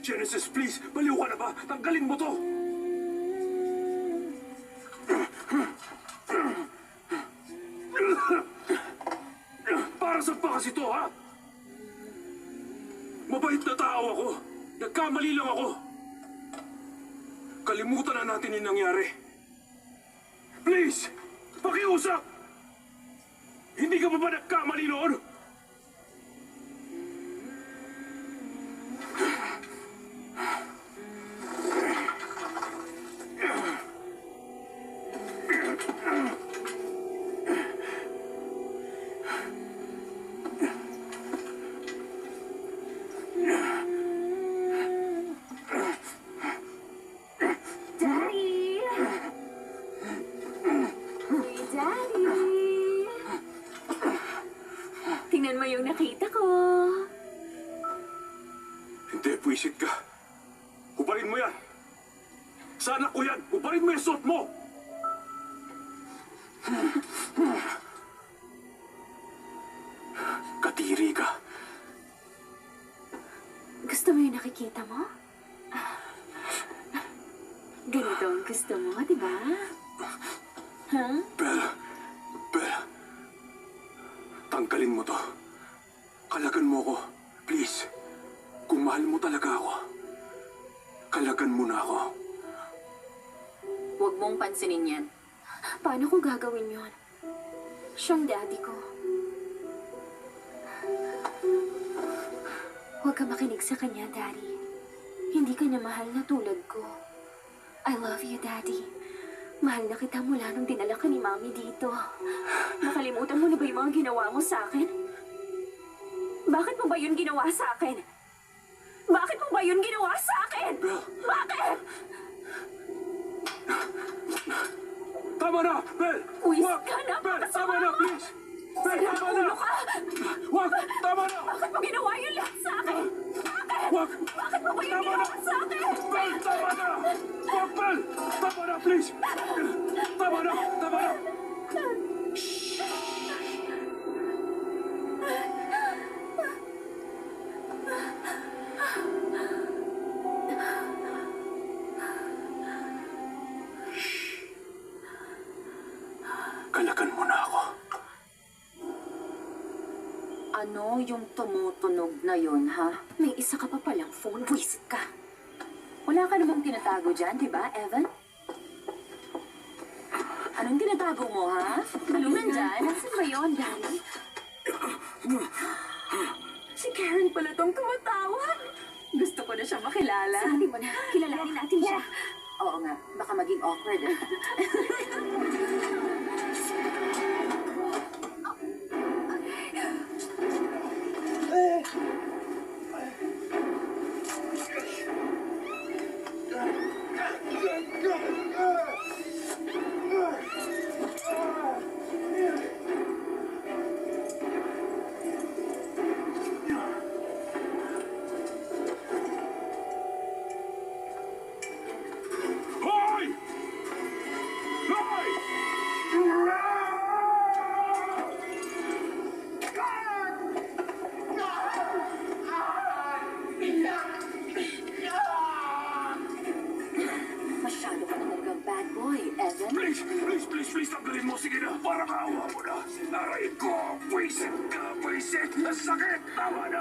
Genesis, please! Baliw ka na ba? Tanggalin mo to! Para saan pa kasi to, ha? Mabait na tao ako. Nagkamali lang ako. Kalimutan na natin yung nangyari. Please! Pakiusap! Hindi ka ba nagkamali noon? Tingnan mo yung nakita ko. Hindi, puwisit ka. Hubarin mo yan. Sa anak ko yan. Hubarin mo yung suot mo. Kadiri ka. Gusto mo yung nakikita mo? Ganito ang gusto mo, di ba? Ha? Bella. Tanggalin mo to. Kalagan mo ko. Please. Kung mahal mo talaga ako, kalagan mo na ako. Huwag mong pansinin yan. Paano ko gagawin yon? Siyang daddy ko. Huwag ka makinig sa kanya, Daddy. Hindi ka niya mahal na tulad ko. I love you, Daddy. Mahal na kita mula nung dinala ka ni Mami dito. Nakalimutan mo na ba yung mga ginawa mo sa akin? Bakit mo ba yun ginawa sa akin? Bakit mo ba yun ginawa sa akin? Bakit? Tama na, Bel! Uwis Wag! ka na, Bel, pakasama tama na, mo! please! Bel, Sira tama ulo na! ka! Wag! Tama na! Bakit mo ginawa yun lahat sa akin? Bakit? Wag! Bakit mo ba yun Tama na! ginawa sa akin? Bel, tama na! Wag, Bel! Tama na, please! Tama na! Tama na! Kalagan mo na ako. Ano yung tumutunog na yon, ha? May isa ka pa palang phone. Buisit ka. Wala ka namang tinatago dyan, di ba, Evan? Anong tinatago mo, ha? Anong nandyan? Nasaan ba yun, Daddy? Si Karen pala tong tumatawag. Gusto ko na siya makilala. Sabi mo na, kilalanin natin siya. Oo nga, baka maging awkward. Hoy! Hoy! Masyado ka talagang bad boy, Evan. Please, tanggalin mo. Sige na, parang awa mo na. Aray ko, pwisit ka, pwisit. Ang sakit, tama na.